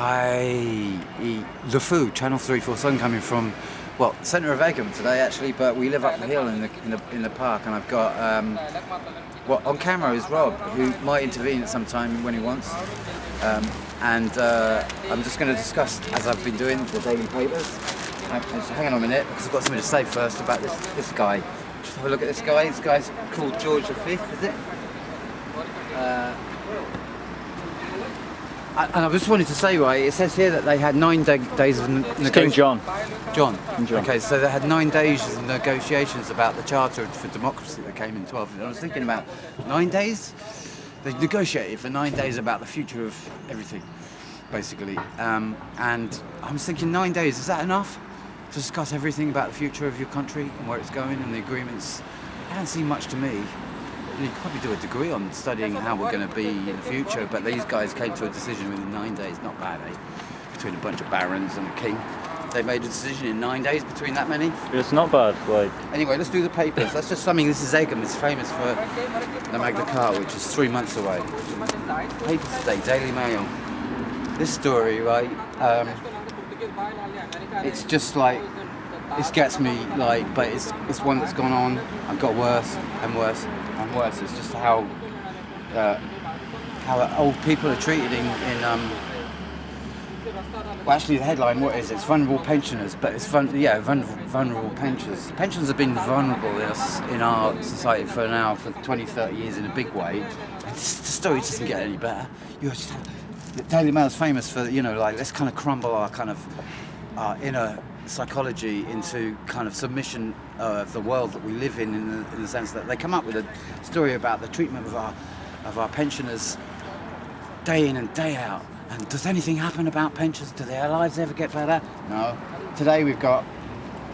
Hi, LeFou, Channel 347 coming from, well, centre of Egham today actually, but we live up the hill in the park, and I've got, well, on camera is Rob, who might intervene at some time when he wants, and I'm just going to discuss, as I've been doing, the daily papers. Just hang on a minute, because I've got something to say first about this guy. Just have a look at this guy. This guy's called George V, is it? And I just wanted to say, right, it says here that they had 9 days of negotiations. King John. John. King John. Okay, so they had 9 days of negotiations about the Charter for Democracy that came in 12. And I was thinking about 9 days? They negotiated for 9 days about the future of everything, basically. And I was thinking, 9 days, is that enough to discuss everything about the future of your country and where it's going and the agreements? It doesn't seem much to me. You could probably do a degree on studying how we're going to be in the future, but these guys came to a decision within 9 days. Not bad, eh? Between a bunch of barons and a king. They made a decision in 9 days between that many. It's not bad, like... Anyway, let's do the papers. That's just something. This is Egham. It's famous for the Magna Carta, which is 3 months away. Papers today, Daily Mail. This story, right, it's just like, it gets me, like, but it's one that's gone on and got worse and worse and worse. It's just how old people are treated in well, actually the headline, what is it? It's vulnerable pensioners, but it's vulnerable pensioners. Pensions have been vulnerable in our society for 20, 30 years in a big way. And the story doesn't get any better. The Daily Mail is famous for, like, let's kind of crumble our kind of inner psychology into kind of submission of the world that we live in the sense that they come up with a story about the treatment of our pensioners day in and day out. And does anything happen about pensions? Do their lives ever get better? No. Today we've got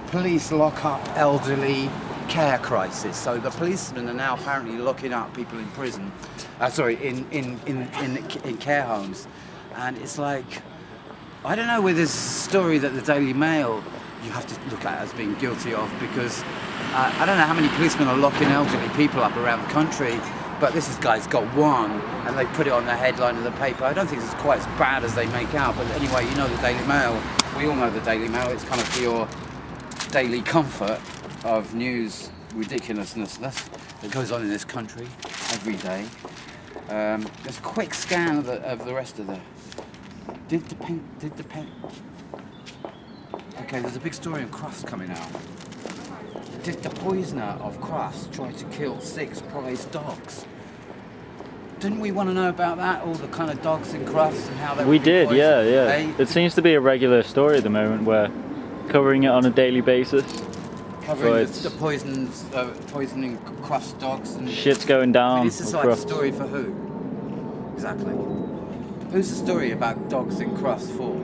police lock up elderly care crisis. So the policemen are now apparently locking up people in prison. In care homes. And it's like, I don't know whether this story that the Daily Mail you have to look at as being guilty of, because I don't know how many policemen are locking elderly people up around the country, but this guy's got one, and they put it on the headline of the paper. I don't think it's quite as bad as they make out, but anyway, the Daily Mail. We all know the Daily Mail. It's kind of for your daily comfort of news ridiculousness that goes on in this country every day. There's a quick scan of the rest of the... Okay, there's a big story on Crufts coming out. Did the poisoner of Crufts try to kill 6 prize dogs? Didn't we want to know about that? All the kind of dogs in Crufts and how they We did, poisoned? yeah. It seems to be a regular story at the moment. We're covering it on a daily basis. Covering the poisoning Crufts dogs. And shit's going down. This is like a story for who? Exactly. Who's the story about dogs in Crufts for?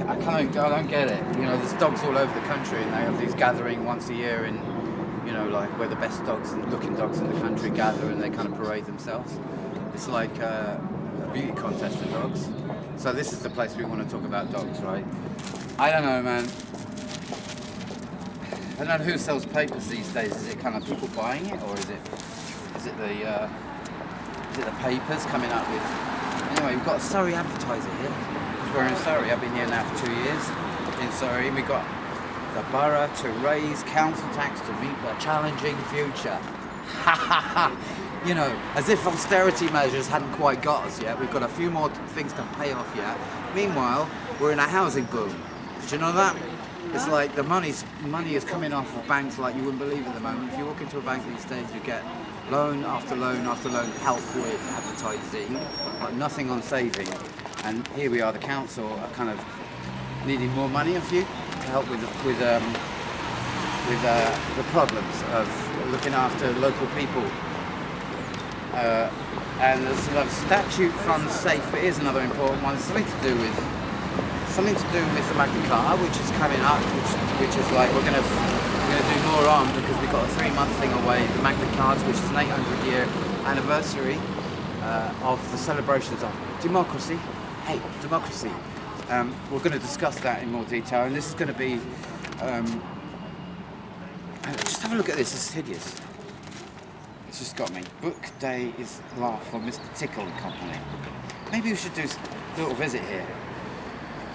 I don't get it. There's dogs all over the country, and they have these gathering once a year in, like where the best looking dogs in the country gather, and they kind of parade themselves. It's like a beauty contest for dogs. So this is the place we want to talk about dogs, right? I don't know, man. I don't know who sells papers these days. Is it kind of people buying it, or is it the papers coming up with... Anyway, we've got a Surrey advertiser here. We're in Surrey. I've been here now for 2 years in Surrey. We've got the borough to raise council tax to meet the challenging future. Ha ha ha! As if austerity measures hadn't quite got us yet. We've got a few more things to pay off yet. Meanwhile, we're in a housing boom. Did you know that? It's like the money is coming off of banks like you wouldn't believe at the moment. If you walk into a bank these days, you get loan after loan after loan, help with advertising, but nothing on saving. And here we are, the council are kind of needing more money off you to help with the problems of looking after local people. And there's a lot of statute funds safe, but here's another important one. It's something to do with the Magna Carta, which is coming up, which is like we're gonna do more on, because we've got a 3-month thing away. The Magna Carta, which is an 800-year anniversary of the celebrations of democracy. Hey, democracy. We're going to discuss that in more detail, and this is going to be... just have a look at this, it's hideous. It's just got me. Book day is laugh for Mr. Tickle and Company. Maybe we should do a little visit here.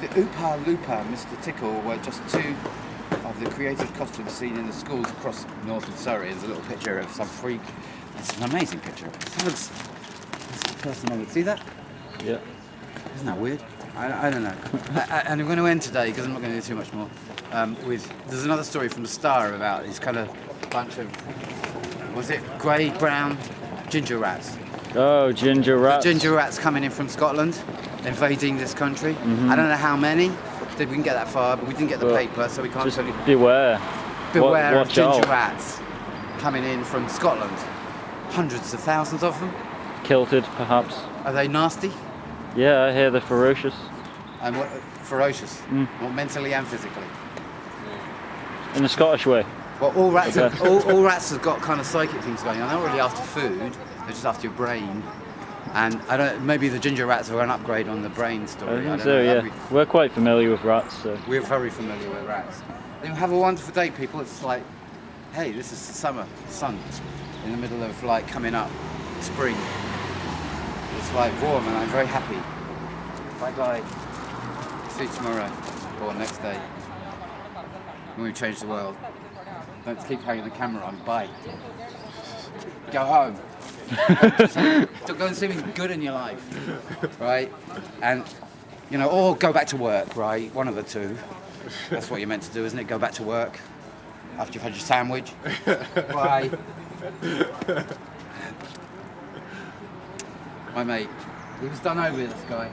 The Oopa Loopa and Mr. Tickle were just two of the creative costumes seen in the schools across northern Surrey. There's a little picture of some freak. It's an amazing picture. That's the person I would see that. Yeah. Isn't that weird? I don't know. And I'm going to end today, because I'm not going to do too much more, there's another story from the Star about this kind of bunch of, was it grey, brown ginger rats? Oh, ginger rats. Ginger rats coming in from Scotland, invading this country. I don't know how many. We didn't get that far, but we didn't get the paper, so we can't Just tell you. beware. Beware of Watch ginger out. rats coming in from Scotland. Hundreds of thousands of them. Kilted, perhaps. Are they nasty? Yeah, I hear they're ferocious. And what, ferocious? Well, mentally and physically. In the Scottish way. Well, all rats have got kind of psychic things going on. They're not really after food; they're just after your brain. And I don't. Maybe the ginger rats are an upgrade on the brain story. I think don't so, know. yeah. We're quite familiar with rats, so. We're very familiar with rats. Then have a wonderful day, people. It's like, hey, this is summer, sun, in the middle of like coming up, spring. It's like warm, and I'm very happy. Bye bye. See you tomorrow or next day when we change the world. Don't keep having the camera on. Bye. Go home. So go and see something good in your life, right? And or go back to work, right? One of the two. That's what you're meant to do, isn't it? Go back to work after you've had your sandwich. Bye. My mate, he was done over, this guy.